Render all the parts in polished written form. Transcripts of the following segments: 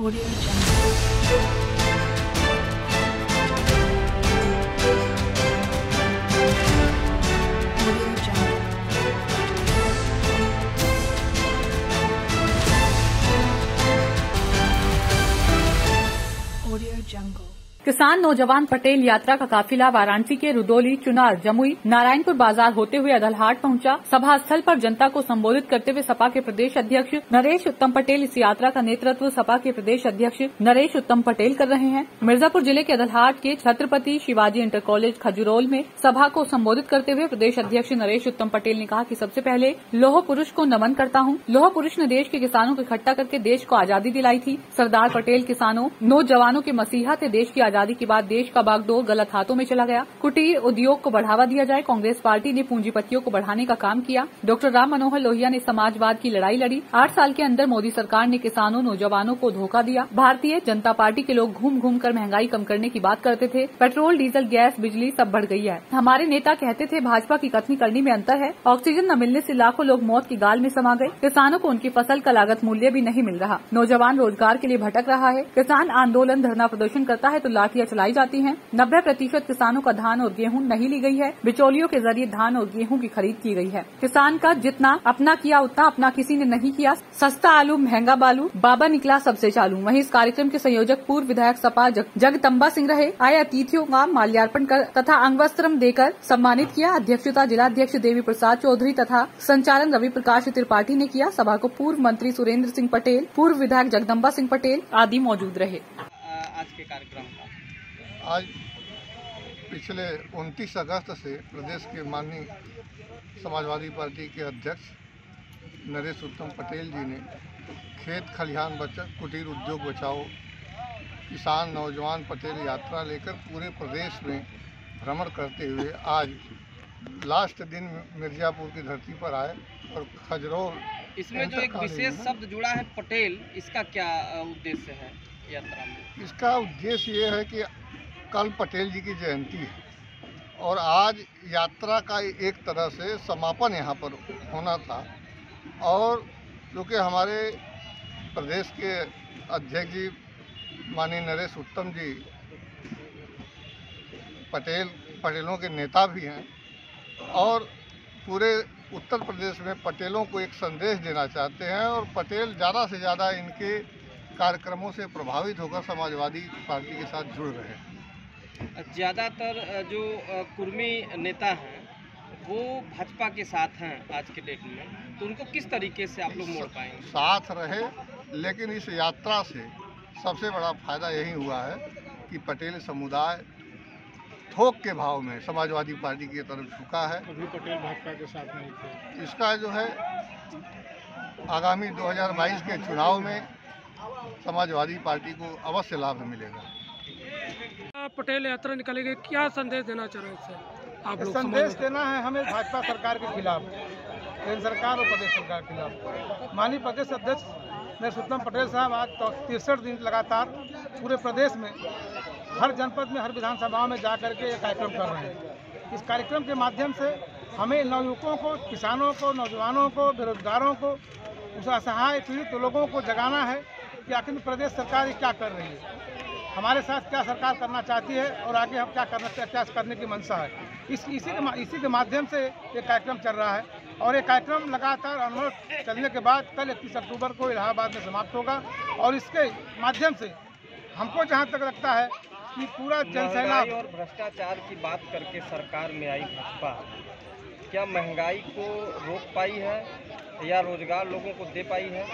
Audio Jungle. Audio Jungle. Audio Jungle. किसान नौजवान पटेल यात्रा का काफिला वाराणसी के रुदौली, चुनार, जमुई, नारायणपुर बाजार होते हुए अदलहाट पहुंचा। सभा स्थल पर जनता को संबोधित करते हुए सपा के प्रदेश अध्यक्ष नरेश उत्तम पटेल इस यात्रा का नेतृत्व सपा के प्रदेश अध्यक्ष नरेश उत्तम पटेल कर रहे हैं। मिर्जापुर जिले के अदलहाट के छत्रपति शिवाजी इंटर कॉलेज खजुरोल में सभा को संबोधित करते हुए प्रदेश अध्यक्ष नरेश उत्तम पटेल ने कहा कि सबसे पहले लौह पुरुष को नमन करता हूं। लौह पुरुष ने देश के किसानों को इकट्ठा करके देश को आजादी दिलाई थी। सरदार पटेल किसानों नौजवानों के मसीहा थे। देश की आजादी के बाद देश का बागडोर गलत हाथों में चला गया। कुटीर उद्योग को बढ़ावा दिया जाए। कांग्रेस पार्टी ने पूंजीपतियों को बढ़ाने का काम किया। डॉक्टर राम मनोहर लोहिया ने समाजवाद की लड़ाई लड़ी। 8 साल के अंदर मोदी सरकार ने किसानों नौजवानों को धोखा दिया। भारतीय जनता पार्टी के लोग घूम घूम कर महंगाई कम करने की बात करते थे। पेट्रोल, डीजल, गैस, बिजली सब बढ़ गई है। हमारे नेता कहते थे भाजपा की कथनी करनी में अंतर है। ऑक्सीजन न मिलने से लाखों लोग मौत की गाल में समा गए। किसानों को उनकी फसल का लागत मूल्य भी नहीं मिल रहा। नौजवान रोजगार के लिए भटक रहा है। किसान आंदोलन धरना प्रदर्शन करता है तो लाठियां चलाई जाती हैं। 90% किसानों का धान और गेहूं नहीं ली गई है। बिचौलियों के जरिए धान और गेहूं की खरीद की गई है। किसान का जितना अपना किया उतना अपना किसी ने नहीं किया। सस्ता आलू महंगा बालू, बाबा निकला सबसे चालू। वहीं इस कार्यक्रम के संयोजक पूर्व विधायक सपा जगदम्बा सिंह रहे। आए अतिथियों का माल्यार्पण कर तथा अंगवस्त्रम देकर सम्मानित किया। अध्यक्षता जिलाध्यक्ष देवी प्रसाद चौधरी तथा संचालन रवि प्रकाश त्रिपाठी ने किया। सभा को पूर्व मंत्री सुरेंद्र सिंह पटेल, पूर्व विधायक जगदम्बा सिंह पटेल आदि मौजूद रहे। आज के कार्यक्रम का आज पिछले 29 अगस्त से प्रदेश के माननीय समाजवादी पार्टी के अध्यक्ष नरेश उत्तम पटेल जी ने खेत खलिहान बचत, कुटीर उद्योग बचाओ, किसान नौजवान पटेल यात्रा लेकर पूरे प्रदेश में भ्रमण करते हुए आज लास्ट दिन मिर्जापुर की धरती पर आए और खजरोल। इसमें जो एक विशेष शब्द जुड़ा है पटेल, इसका क्या उद्देश्य है यात्रा में? इसका उद्देश्य ये है कि कल पटेल जी की जयंती है और आज यात्रा का एक तरह से समापन यहाँ पर होना था। और क्योंकि हमारे प्रदेश के अध्यक्ष जी माननीय नरेश उत्तम जी पटेलों के नेता भी हैं और पूरे उत्तर प्रदेश में पटेलों को एक संदेश देना चाहते हैं और पटेल ज़्यादा से ज़्यादा इनके कार्यक्रमों से प्रभावित होकर समाजवादी पार्टी के साथ जुड़ रहे हैं। ज़्यादातर जो कुर्मी नेता हैं वो भाजपा के साथ हैं आज के डेट में, तो उनको किस तरीके से आप लोग मोड़ पाएंगे? साथ रहे, लेकिन इस यात्रा से सबसे बड़ा फायदा यही हुआ है कि पटेल समुदाय थोक के भाव में समाजवादी पार्टी की तरफ झुका है। अभी पटेल भाजपा के साथ नहीं थे। इसका जो है आगामी 2022 के चुनाव में समाजवादी पार्टी को अवश्य लाभ मिलेगा। पटेल यात्रा निकालेंगे, क्या संदेश देना चाह रहे हैं इससे आप लोग? संदेश देना है हमें भाजपा सरकार के खिलाफ, केंद्र सरकार और प्रदेश सरकार के खिलाफ। माननीय प्रदेश अध्यक्ष नरेश उत्तम पटेल साहब आज 63 दिन लगातार पूरे प्रदेश में हर जनपद में, हर विधानसभा में जा करके ये कार्यक्रम कर रहे हैं। इस कार्यक्रम के माध्यम से हमें नवयुवकों को, किसानों को, नौजवानों को, बेरोजगारों को, उस असहाय पीड़ित लोगों को जगाना है कि आखिर प्रदेश सरकार क्या कर रही है, हमारे साथ क्या सरकार करना चाहती है और आगे हम क्या करने की मंशा है। इसी के माध्यम से ये कार्यक्रम चल रहा है और ये कार्यक्रम लगातार अनुभव चलने के बाद कल 31 अक्टूबर को इलाहाबाद में समाप्त होगा। और इसके माध्यम से हमको जहाँ तक लगता है कि पूरा जनसेना और भ्रष्टाचार की बात करके सरकार में आई भाजपा, क्या महंगाई को रोक पाई है या रोजगार लोगों को दे पाई है?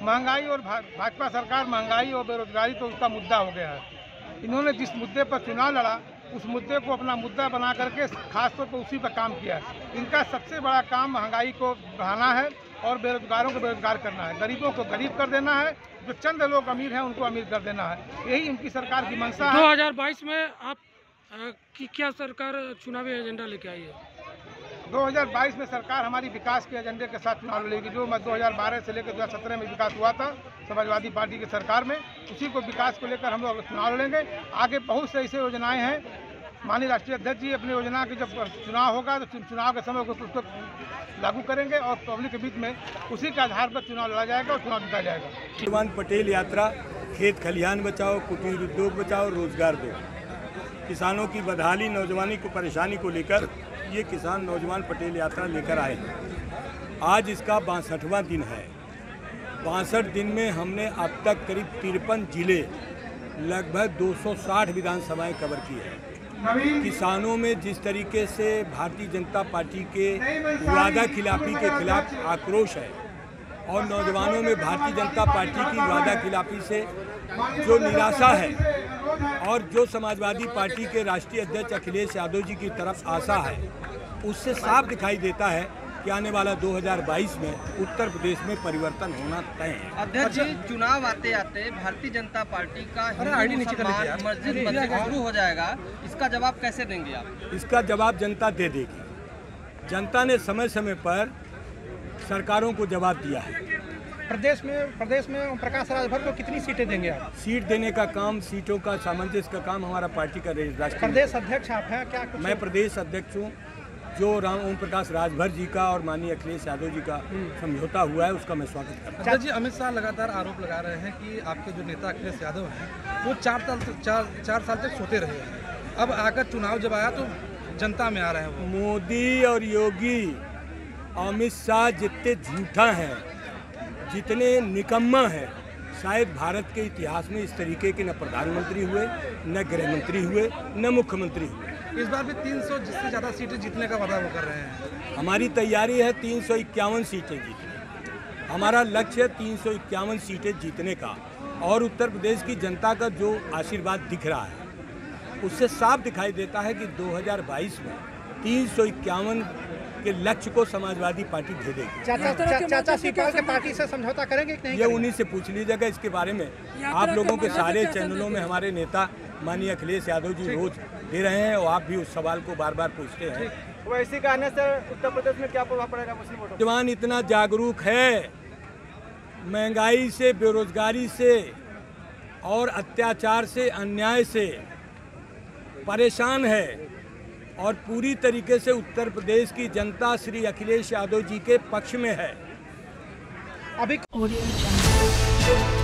महंगाई और भाजपा सरकार, महंगाई और बेरोजगारी तो उसका मुद्दा हो गया है। इन्होंने जिस मुद्दे पर चुनाव लड़ा उस मुद्दे को अपना मुद्दा बना करके खासतौर पर उसी पर काम किया है। इनका सबसे बड़ा काम महंगाई को बढ़ाना है और बेरोजगारों को बेरोजगार करना है, गरीबों को गरीब कर देना है, जो चंद लोग अमीर हैं उनको अमीर कर देना है। यही उनकी सरकार की मंशा है। 2022 में आप की क्या सरकार चुनावी एजेंडा लेके आई है? 2022 में सरकार हमारी विकास के एजेंडे के साथ चुनाव लड़ेगी। जो 2012 से लेकर 2017 में विकास हुआ था समाजवादी पार्टी की सरकार में, उसी को विकास को लेकर हम लोग चुनाव लड़ेंगे। आगे बहुत से ऐसे योजनाएं हैं। माननीय राष्ट्रीय अध्यक्ष जी अपनी योजना की जब चुनाव होगा तो चुनाव के समय उसको लागू करेंगे और पब्लिक के बीच में उसी के आधार पर चुनाव लड़ा जाएगा और चुनाव जीता जाएगा। नौजवान पटेल यात्रा खेत खलिहान बचाओ, कुटीर उद्योग बचाओ, रोजगार दो। किसानों की बदहाली, नौजवानी को परेशानी को लेकर ये किसान नौजवान पटेल यात्रा लेकर आए हैं। आज इसका 62वां दिन है। 62 दिन में हमने अब तक करीब 53 जिले, लगभग 260 विधानसभाएं कवर की है। किसानों में जिस तरीके से भारतीय जनता पार्टी के वादा खिलाफी के खिलाफ आक्रोश है और नौजवानों में भारतीय जनता पार्टी की वादा खिलाफी से जो निराशा है और जो समाजवादी पार्टी के राष्ट्रीय अध्यक्ष अखिलेश यादव जी की तरफ आशा है, उससे साफ दिखाई देता है कि आने वाला 2022 में उत्तर प्रदेश में परिवर्तन होना तय है। अध्यक्ष जी, चुनाव आते आते भारतीय जनता पार्टी का मस्जिद बनना शुरू हो जाएगा, इसका जवाब कैसे देंगे आप? इसका जवाब जनता दे देगी। जनता ने समय समय पर सरकारों को जवाब दिया है। प्रदेश में ओम प्रकाश राजभर को कितनी सीटें देंगे आप? सीट देने का काम, सीटों का सामंजस्य का काम हमारा पार्टी का राष्ट्रीय प्रदेश अध्यक्ष आप हैं क्या? मैं प्रदेश अध्यक्ष हूँ। जो ओम प्रकाश राजभर जी का और माननीय अखिलेश यादव जी का समझौता हुआ है, उसका मैं स्वागत करता हूँ। जी, अमित शाह लगातार आरोप लगा रहे हैं कि आपके जो नेता अखिलेश यादव हैं वो 4 साल तक सोते रहे हैं। अब आकर चुनाव जब आया तो जनता में आ रहे हैं। मोदी और योगी, अमित शाह जितने झूठा हैं, जितने निकम्मा हैं, शायद भारत के इतिहास में इस तरीके के न प्रधानमंत्री हुए, न गृह मंत्री हुए, न मुख्यमंत्री हुए। इस बार भी 300 जिससे ज़्यादा सीटें जीतने का वादा वो कर रहे हैं। हमारी तैयारी है 351 सीटें जीतने। हमारा लक्ष्य है 351 सीटें जीतने का। और उत्तर प्रदेश की जनता का जो आशीर्वाद दिख रहा है, उससे साफ दिखाई देता है कि 2022 में 351 के लक्ष्य को समाजवादी पार्टी दे देगी। चाचा शिवपाल के पार्टी से समझौता करेंगे कि नहीं? ये उन्हीं से पूछ लीजिएगा इसके बारे में। आप लोगों के सारे चैनलों में हमारे नेता माननीय अखिलेश यादव जी रोज दे रहे हैं और आप भी उस सवाल को बार बार पूछते हैं। वैसे कहने से उत्तर प्रदेश में क्या प्रभाव पड़ेगा मुस्लिम वोटों? जवान इतना जागरूक है, महंगाई से, बेरोजगारी से और अत्याचार से, अन्याय से परेशान है और पूरी तरीके से उत्तर प्रदेश की जनता श्री अखिलेश यादव जी के पक्ष में है। Audio Jungle.